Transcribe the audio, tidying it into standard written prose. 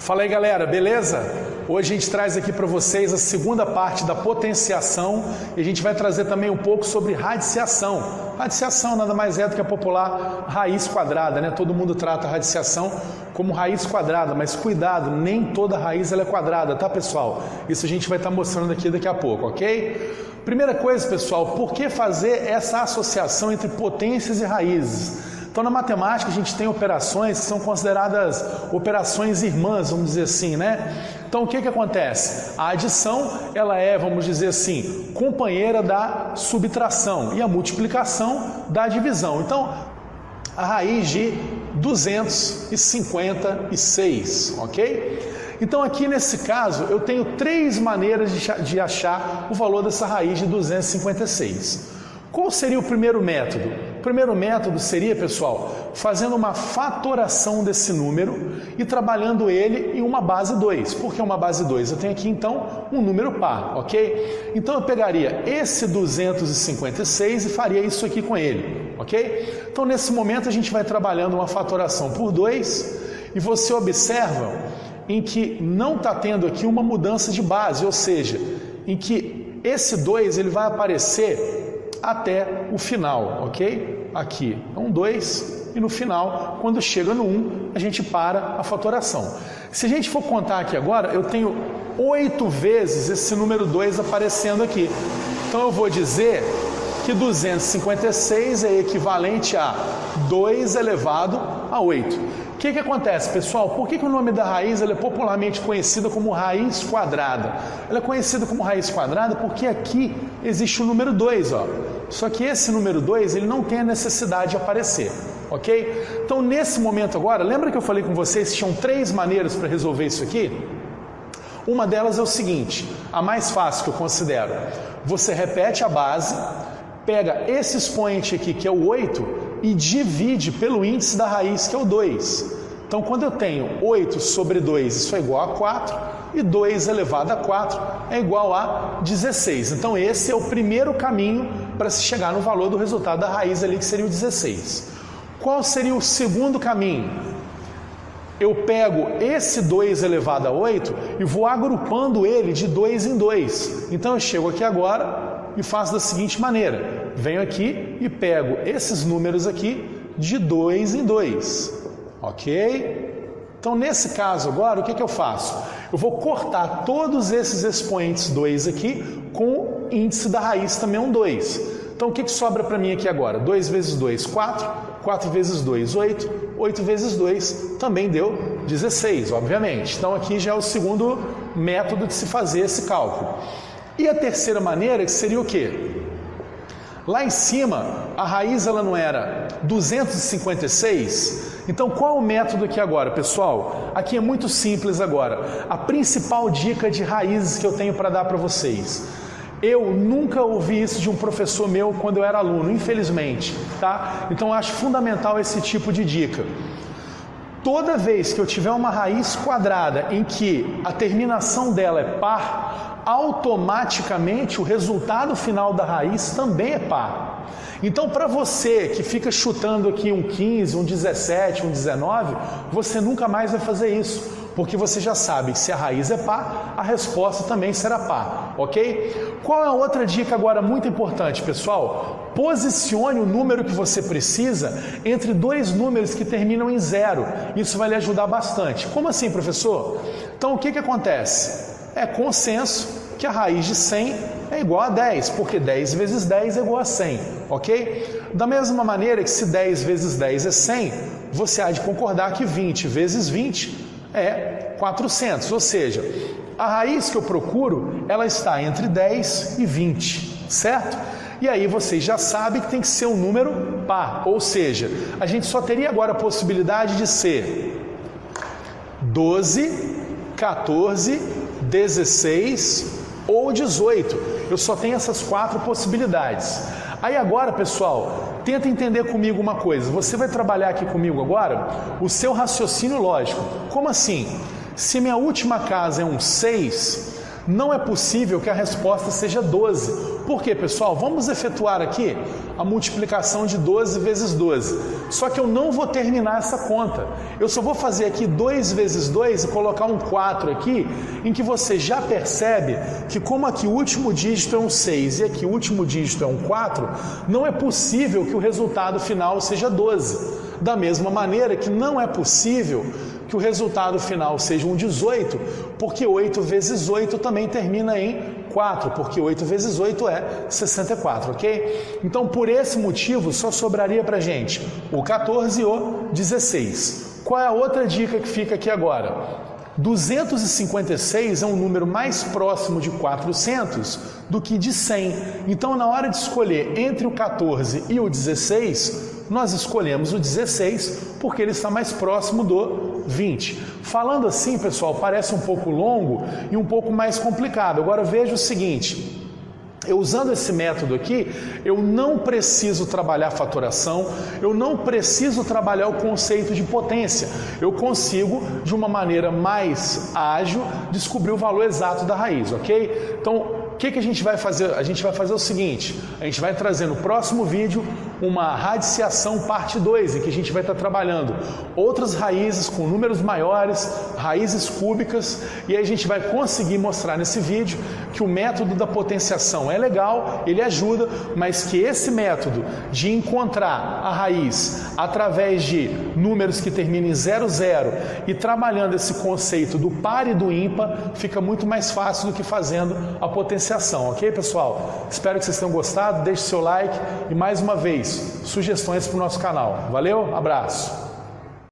Fala aí, galera, beleza? Hoje a gente traz aqui para vocês a segunda parte da potenciação e a gente vai trazer também um pouco sobre radiciação. Radiciação nada mais é do que a popular raiz quadrada, né? Todo mundo trata a radiciação como raiz quadrada, mas cuidado, nem toda raiz ela é quadrada, tá, pessoal? Isso a gente vai estar mostrando aqui daqui a pouco, ok? Primeira coisa, pessoal, por que fazer essa associação entre potências e raízes? Então, na matemática, a gente tem operações que são consideradas operações irmãs, vamos dizer assim, né? Então, o que acontece? A adição, ela é, vamos dizer assim, companheira da subtração e a multiplicação da divisão. Então, a raiz de 256, ok? Então, aqui nesse caso, eu tenho três maneiras de achar o valor dessa raiz de 256. Qual seria o primeiro método? O primeiro método seria, pessoal, fazendo uma fatoração desse número e trabalhando ele em uma base 2. Por que uma base 2? Eu tenho aqui, então, um número par, ok? Então, eu pegaria esse 256 e faria isso aqui com ele, ok? Então, nesse momento, a gente vai trabalhando uma fatoração por 2 e você observa em que não está tendo aqui uma mudança de base, ou seja, em que esse 2 ele vai aparecer até o final, ok? Aqui é um 2 e no final, quando chega no 1, a gente para a fatoração. Se a gente for contar aqui agora, eu tenho 8 vezes esse número 2 aparecendo aqui. Então eu vou dizer que 256 é equivalente a 2 elevado a 8. O que acontece, pessoal? Por que o nome da raiz ela é popularmente conhecida como raiz quadrada? Ela é conhecida como raiz quadrada porque aqui existe o número 2, ó. Só que esse número 2 ele não tem a necessidade de aparecer, ok? Então, nesse momento agora, lembra que eu falei com vocês que tinham 3 maneiras para resolver isso aqui? Uma delas é o seguinte, a mais fácil que eu considero. Você repete a base, pega esse expoente aqui, que é o 8, e divide pelo índice da raiz, que é o 2. Então, quando eu tenho 8 sobre 2, isso é igual a 4, e 2 elevado a 4 é igual a 16. Então, esse é o primeiro caminho para se chegar no valor do resultado da raiz ali, que seria o 16. Qual seria o segundo caminho? Eu pego esse 2 elevado a 8 e vou agrupando ele de 2 em 2. Então, eu chego aqui agora e faço da seguinte maneira. Venho aqui e pego esses números aqui de 2 em 2. Ok? Então, nesse caso agora, o que eu faço? Eu vou cortar todos esses expoentes 2 aqui com o índice da raiz também um 2. Então, o que sobra para mim aqui agora? 2 vezes 2, 4. 4 vezes 2, 8. 8 vezes 2 também deu 16, obviamente. Então, aqui já é o segundo método de se fazer esse cálculo. E a terceira maneira, que seria o quê? Lá em cima, a raiz ela não era 256? Então, qual é o método aqui agora, pessoal? Aqui é muito simples agora. A principal dica de raízes que eu tenho para dar para vocês. Eu nunca ouvi isso de um professor meu quando eu era aluno, infelizmente, tá? Então, eu acho fundamental esse tipo de dica. Toda vez que eu tiver uma raiz quadrada em que a terminação dela é par, automaticamente o resultado final da raiz também é par. Então, para você que fica chutando aqui um 15, um 17, um 19, você nunca mais vai fazer isso, porque você já sabe que se a raiz é par, a resposta também será par, ok? Qual é a outra dica agora muito importante, pessoal? Posicione o número que você precisa entre 2 números que terminam em 0. Isso vai lhe ajudar bastante. Como assim, professor? Então, o que acontece? É consenso que a raiz de 100 é igual a 10, porque 10 vezes 10 é igual a 100, ok? Da mesma maneira que se 10 vezes 10 é 100, você há de concordar que 20 vezes 20 é 400, ou seja, a raiz que eu procuro, ela está entre 10 e 20, certo? E aí vocês já sabem que tem que ser um número par, ou seja, a gente só teria agora a possibilidade de ser 12, 14, 16 ou 18. Eu só tenho essas 4 possibilidades. Aí agora, pessoal, tenta entender comigo uma coisa. Você vai trabalhar aqui comigo agora o seu raciocínio lógico. Como assim? Se minha última casa é um 6, não é possível que a resposta seja 12, Por quê, pessoal? Vamos efetuar aqui a multiplicação de 12 vezes 12. Só que eu não vou terminar essa conta. Eu só vou fazer aqui 2 vezes 2 e colocar um 4 aqui, em que você já percebe que como aqui o último dígito é um 6 e aqui o último dígito é um 4, não é possível que o resultado final seja 12. Da mesma maneira que não é possível que o resultado final seja um 18, porque 8 vezes 8 também termina em 4, porque 8 vezes 8 é 64, ok? Então, por esse motivo, só sobraria para a gente o 14 e o 16. Qual é a outra dica que fica aqui agora? 256 é um número mais próximo de 400 do que de 100. Então, na hora de escolher entre o 14 e o 16, nós escolhemos o 16 porque ele está mais próximo do 20. Falando assim, pessoal, parece um pouco longo e um pouco mais complicado. Agora veja o seguinte. Eu usando esse método aqui, eu não preciso trabalhar fatoração, eu não preciso trabalhar o conceito de potência. Eu consigo, de uma maneira mais ágil, descobrir o valor exato da raiz, ok? Então, o que a gente vai fazer? A gente vai fazer o seguinte, a gente vai trazer no próximo vídeo uma radiciação parte 2, em que a gente vai estar trabalhando outras raízes com números maiores, raízes cúbicas, e aí a gente vai conseguir mostrar nesse vídeo que o método da potenciação é legal, ele ajuda, mas que esse método de encontrar a raiz através de números que terminam em 00 e trabalhando esse conceito do par e do ímpar, fica muito mais fácil do que fazendo a potenciação, ok, pessoal? Espero que vocês tenham gostado, deixe seu like e mais uma vez, sugestões para o nosso canal. Valeu, abraço!